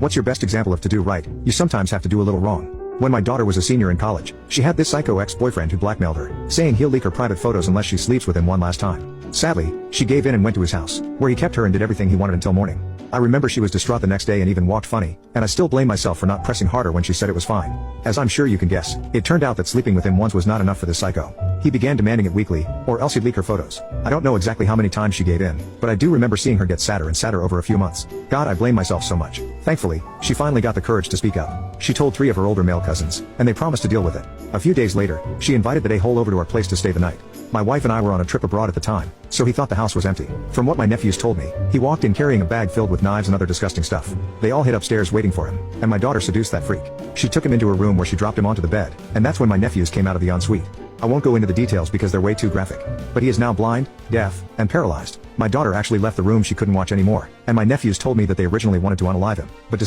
What's your best example of to do right? You sometimes have to do a little wrong. When my daughter was a senior in college, she had this psycho ex-boyfriend who blackmailed her, saying he'll leak her private photos unless she sleeps with him one last time. Sadly, she gave in and went to his house, where he kept her and did everything he wanted until morning. I remember she was distraught the next day and even walked funny, and I still blame myself for not pressing harder when she said it was fine. As I'm sure you can guess, it turned out that sleeping with him once was not enough for this psycho. He began demanding it weekly, or else he'd leak her photos. I don't know exactly how many times she gave in, but I do remember seeing her get sadder and sadder over a few months. God, I blame myself so much. Thankfully, she finally got the courage to speak up. She told 3 of her older male cousins, and they promised to deal with it. A few days later, she invited the a-hole over to our place to stay the night. My wife and I were on a trip abroad at the time, so he thought the house was empty. From what my nephews told me, he walked in carrying a bag filled with knives and other disgusting stuff. They all hid upstairs waiting for him, and my daughter seduced that freak. She took him into her room where she dropped him onto the bed, and that's when my nephews came out of the ensuite. I won't go into the details because they're way too graphic. But he is now blind, deaf, and paralyzed. My daughter actually left the room, she couldn't watch anymore, and my nephews told me that they originally wanted to unalive him, but